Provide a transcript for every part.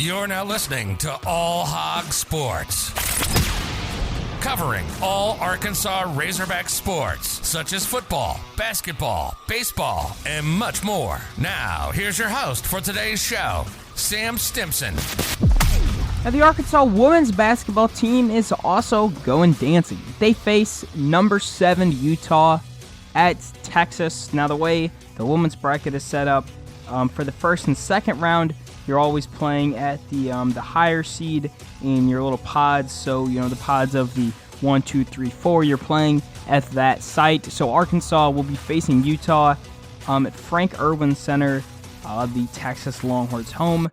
You're now listening to All Hogs Sports, covering all Arkansas Razorback sports, such as football, basketball, baseball, and much more. Now, here's your host for today's show, Sam Stimson. Now, the Arkansas women's basketball team is also going dancing. They face number 7 Utah at Texas. Now, the way the women's bracket is set up, for the first and second round, you're always playing at the higher seed in your little pods. So, the pods of the 1, 2, 3, 4, you're playing at that site. So Arkansas will be facing Utah at Frank Irwin Center, the Texas Longhorns home.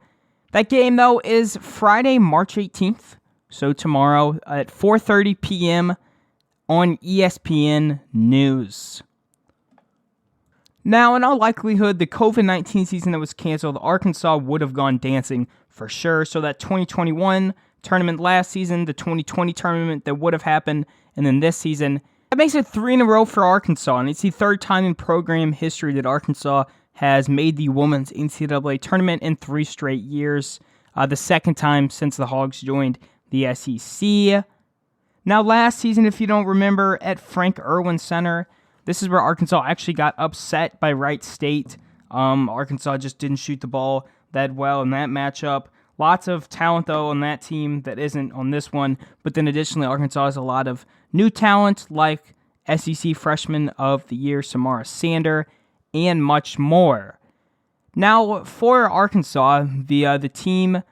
That game, though, is Friday, March 18th, so tomorrow at 4:30 p.m. on ESPN News. Now, in all likelihood, the COVID-19 season that was canceled, Arkansas would have gone dancing for sure. So that 2021 tournament last season, the 2020 tournament that would have happened, and then this season, that makes it 3 in a row for Arkansas, and it's the third time in program history that Arkansas has made the women's NCAA tournament in 3 straight years, the second time since the Hogs joined the SEC. Now, last season, if you don't remember, at Frank Irwin Center, this is where Arkansas actually got upset by Wright State. Arkansas just didn't shoot the ball that well in that matchup. Lots of talent, though, on that team that isn't on this one. But then additionally, Arkansas has a lot of new talent, like SEC Freshman of the Year, Samara Sander, and much more. Now, for Arkansas, the team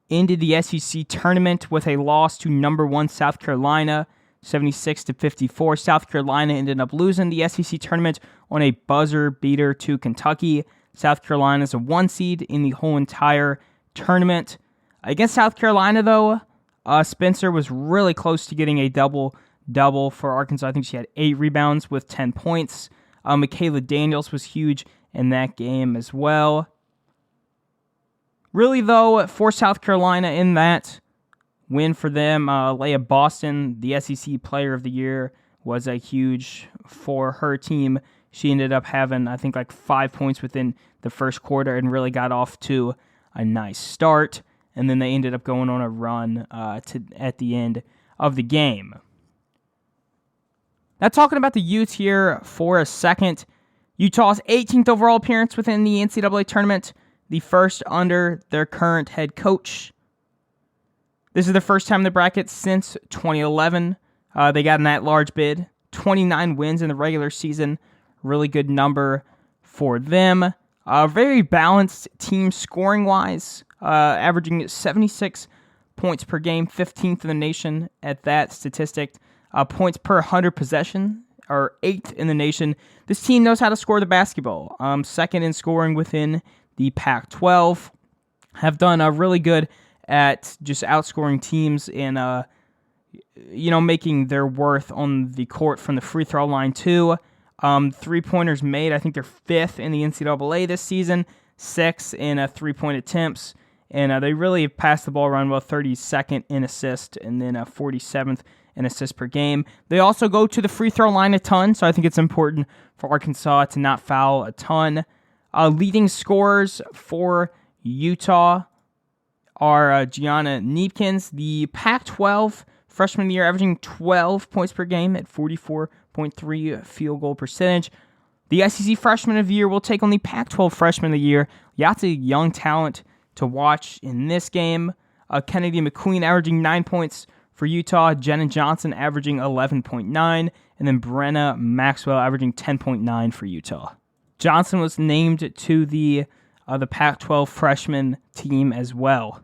ended the SEC tournament with a loss to number 1 South Carolina, 76-54. South Carolina ended up losing the SEC tournament on a buzzer beater to Kentucky. South Carolina is a 1 seed in the whole entire tournament. Against South Carolina, though, Spencer was really close to getting a double-double for Arkansas. I think she had 8 rebounds with 10 points. Michaela Daniels was huge in that game as well. Really, though, for South Carolina in that win for them, Leah Boston, the SEC Player of the Year, was a huge for her team. She ended up having, I think, like 5 points within the first quarter and really got off to a nice start. And then they ended up going on a run at the end of the game. Now, talking about the Utes here for a second. Utah's 18th overall appearance within the NCAA tournament, the first under their current head coach. This is the first time in the bracket since 2011. They got an at-large bid. 29 wins in the regular season. Really good number for them. Very balanced team scoring-wise. Averaging 76 points per game. 15th in the nation at that statistic. Points per 100 possession are 8th in the nation. This team knows how to score the basketball. Second in scoring within the Pac-12. Have done really good at just outscoring teams and, making their worth on the court from the free throw line too. 3-pointers made, I think they're 5th in the NCAA this season, 6th in 3-point attempts, and they really passed the ball around well, 32nd in assist, and then 47th in assists per game. They also go to the free throw line a ton, so I think it's important for Arkansas to not foul a ton. Leading scorers for Utah are Gianna Neepkins, the Pac-12 freshman of the year, averaging 12 points per game at 44.3 field goal percentage. The SEC freshman of the year will take on the Pac-12 freshman of the year. Lots of young talent to watch in this game. Kennedy McQueen averaging 9 points for Utah. Jenna Johnson averaging 11.9. And then Brenna Maxwell averaging 10.9 for Utah. Johnson was named to the Pac-12 freshman team as well.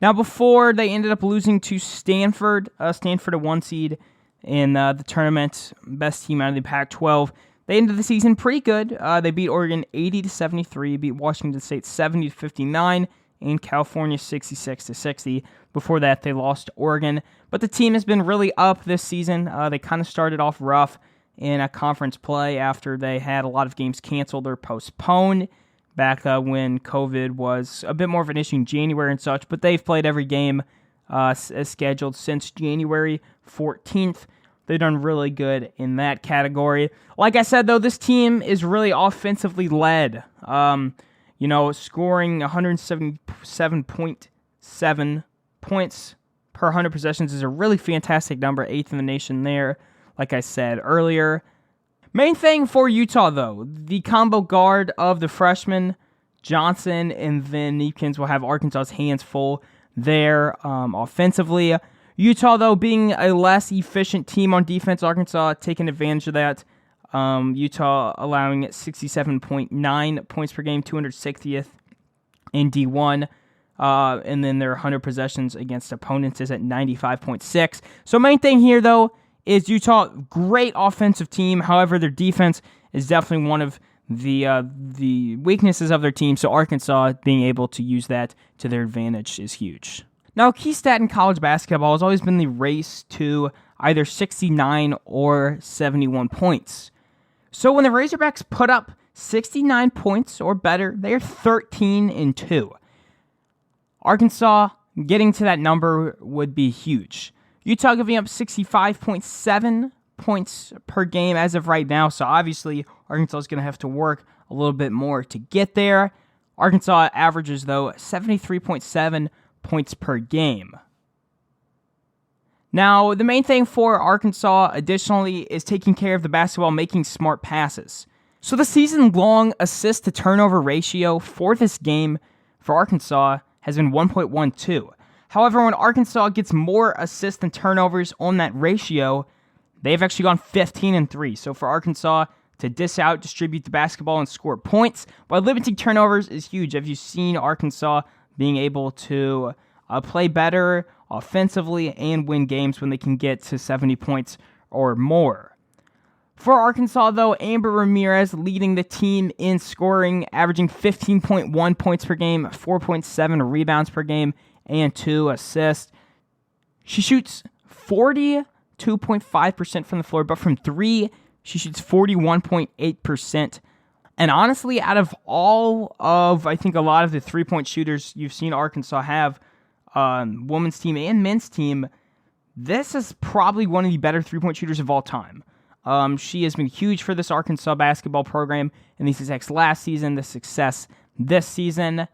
Now, before they ended up losing to Stanford, Stanford a 1 seed in the tournament, best team out of the Pac-12. They ended the season pretty good. They beat Oregon 80-73, beat Washington State 70-59, and California 66-60. Before that, they lost to Oregon. But the team has been really up this season. They kind of started off rough in a conference play after they had a lot of games canceled or postponed back when COVID was a bit more of an issue in January and such, but they've played every game as scheduled since January 14th. They've done really good in that category. Like I said, though, this team is really offensively led. Scoring 177 7 points per 100 possessions is a really fantastic number, 8th in the nation there, like I said earlier. Main thing for Utah, though, the combo guard of the freshmen, Johnson, and then Neepkins will have Arkansas's hands full there offensively. Utah, though, being a less efficient team on defense, Arkansas taking advantage of that. Utah allowing 67.9 points per game, 260th in D1. And then their 100 possessions against opponents is at 95.6. So main thing here, though, is Utah, great offensive team. However, their defense is definitely one of the weaknesses of their team. So Arkansas being able to use that to their advantage is huge. Now, a key stat in college basketball has always been the race to either 69 or 71 points. So when the Razorbacks put up 69 points or better, they're 13-2. Arkansas getting to that number would be huge. Utah giving up 65.7 points per game as of right now, so obviously Arkansas is going to have to work a little bit more to get there. Arkansas averages, though, 73.7 points per game. Now, the main thing for Arkansas, additionally, is taking care of the basketball, making smart passes. So the season-long assist-to-turnover ratio for this game for Arkansas has been 1.12. However, when Arkansas gets more assists than turnovers on that ratio, they've actually gone 15-3. So for Arkansas to dish out, distribute the basketball, and score points while limiting turnovers is huge. Have you seen Arkansas being able to play better offensively and win games when they can get to 70 points or more? For Arkansas, though, Amber Ramirez leading the team in scoring, averaging 15.1 points per game, 4.7 rebounds per game, and 2 assists. She shoots 42.5% from the floor, but from 3, she shoots 41.8%. And honestly, out of all of, I think, a lot of the three-point shooters you've seen Arkansas have, women's team and men's team, this is probably one of the better three-point shooters of all time. She has been huge for this Arkansas basketball program in the success last season, the success this season.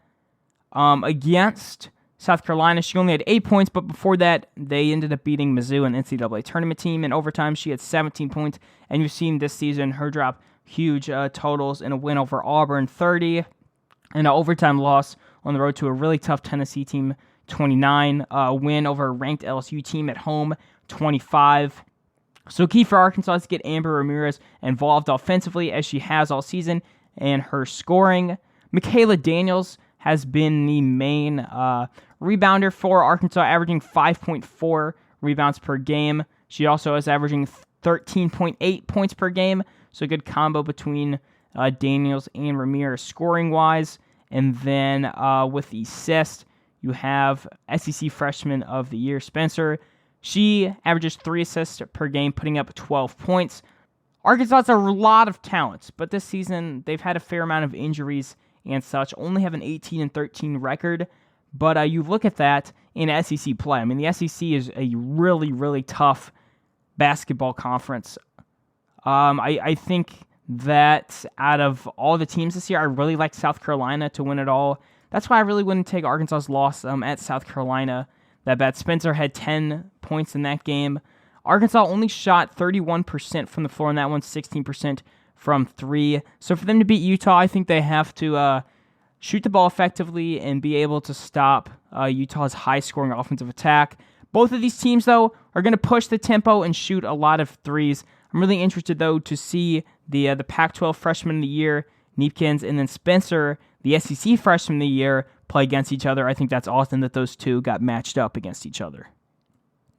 Against South Carolina, she only had 8 points, but before that, they ended up beating Mizzou, an NCAA tournament team. In overtime, she had 17 points, and you've seen this season her drop huge totals in a win over Auburn, 30, and an overtime loss on the road to a really tough Tennessee team, 29, win over a ranked LSU team at home, 25. So key for Arkansas is to get Amber Ramirez involved offensively as she has all season, and her scoring. Michaela Daniels has been the main rebounder for Arkansas, averaging 5.4 rebounds per game. She also is averaging 13.8 points per game, so a good combo between Daniels and Ramirez scoring-wise. And then with the assist, you have SEC Freshman of the Year, Spencer. She averages 3 assists per game, putting up 12 points. Arkansas has a lot of talent, but this season they've had a fair amount of injuries and such. Only have an 18-13 record, but you look at that in SEC play. I mean, the SEC is a really, really tough basketball conference. I think that out of all the teams this year, I really like South Carolina to win it all. That's why I really wouldn't take Arkansas's loss at South Carolina that bad. Spencer had 10 points in that game. Arkansas only shot 31% from the floor in that one, 16% from 3. So for them to beat Utah, I think they have to shoot the ball effectively and be able to stop Utah's high-scoring offensive attack. Both of these teams, though, are going to push the tempo and shoot a lot of threes. I'm really interested, though, to see the Pac-12 Freshman of the Year, Neepkins, and then Spencer, the SEC Freshman of the Year, play against each other. I think that's awesome that those two got matched up against each other.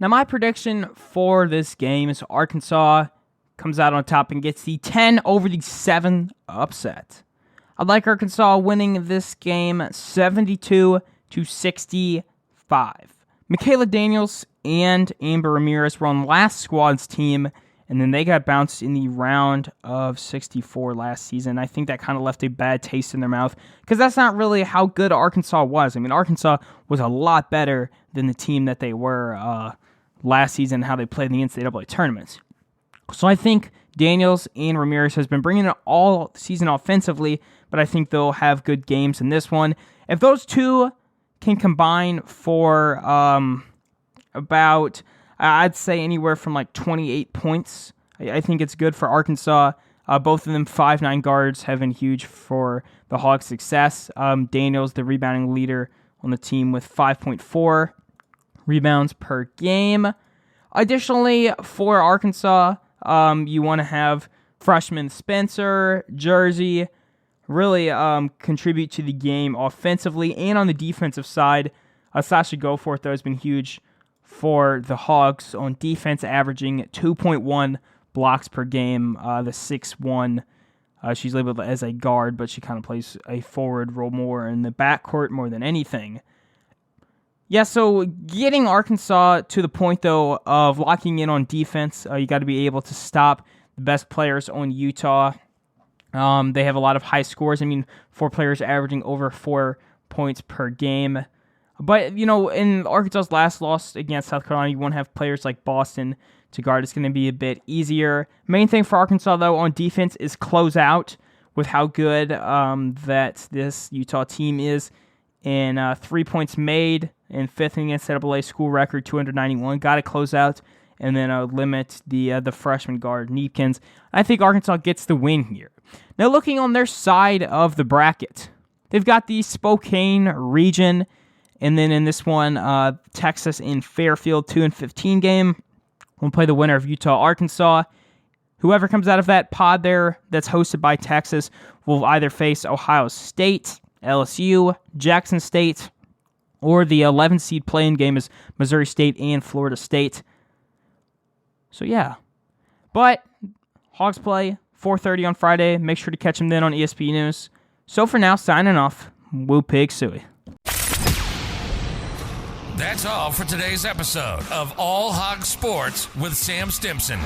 Now, my prediction for this game is Arkansas comes out on top and gets the 10-7 upset. I'd like Arkansas winning this game 72-65. Michaela Daniels and Amber Ramirez were on last squad's team, and then they got bounced in the round of 64 last season. I think that kind of left a bad taste in their mouth because that's not really how good Arkansas was. I mean, Arkansas was a lot better than the team that they were last season, how they played in the NCAA tournaments. So I think Daniels and Ramirez has been bringing it all season offensively, but I think they'll have good games in this one. If those two can combine for about, I'd say, anywhere from like 28 points. I think it's good for Arkansas. Both of them 5'9" guards have been huge for the Hogs' success. Daniels, the rebounding leader on the team, with 5.4 rebounds per game. Additionally, for Arkansas, you want to have freshman Spencer, Jersey, really contribute to the game offensively and on the defensive side. Sasha Goforth, though, has been huge for the Hogs on defense, averaging 2.1 blocks per game. The 6'1", she's labeled as a guard, but she kind of plays a forward role more in the backcourt more than anything. Yeah, so getting Arkansas to the point, though, of locking in on defense, you got to be able to stop the best players on Utah. They have a lot of high scores. I mean, 4 players averaging over 4 points per game. But, in Arkansas's last loss against South Carolina, you won't have players like Boston to guard. It's going to be a bit easier. Main thing for Arkansas, though, on defense is close out with how good that this Utah team is. In 3 points made, in 5th in the NCAA school record, 291. Got to close out and then limit the freshman guard, Neepkins. I think Arkansas gets the win here. Now, looking on their side of the bracket, they've got the Spokane region, and then in this one, Texas in Fairfield, 2-15 game. We'll play the winner of Utah-Arkansas. Whoever comes out of that pod there that's hosted by Texas will either face Ohio State, LSU, Jackson State, or the 11 seed play-in game is Missouri State and Florida State. So yeah. But Hogs play 4:30 on Friday. Make sure to catch them then on ESPN News. So for now, signing off. Woo Pig Suey. That's all for today's episode of All Hogs Sports with Sam Stimson.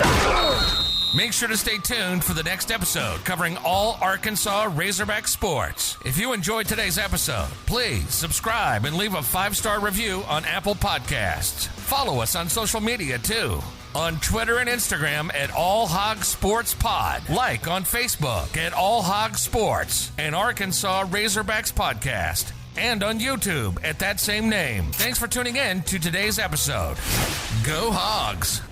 Make sure to stay tuned for the next episode covering all Arkansas Razorback sports. If you enjoyed today's episode, please subscribe and leave a 5-star review on Apple Podcasts. Follow us on social media too. On Twitter and Instagram at All Hogs Sports Pod. Like on Facebook at All Hogs Sports and Arkansas Razorbacks Podcast. And on YouTube at that same name. Thanks for tuning in to today's episode. Go Hogs!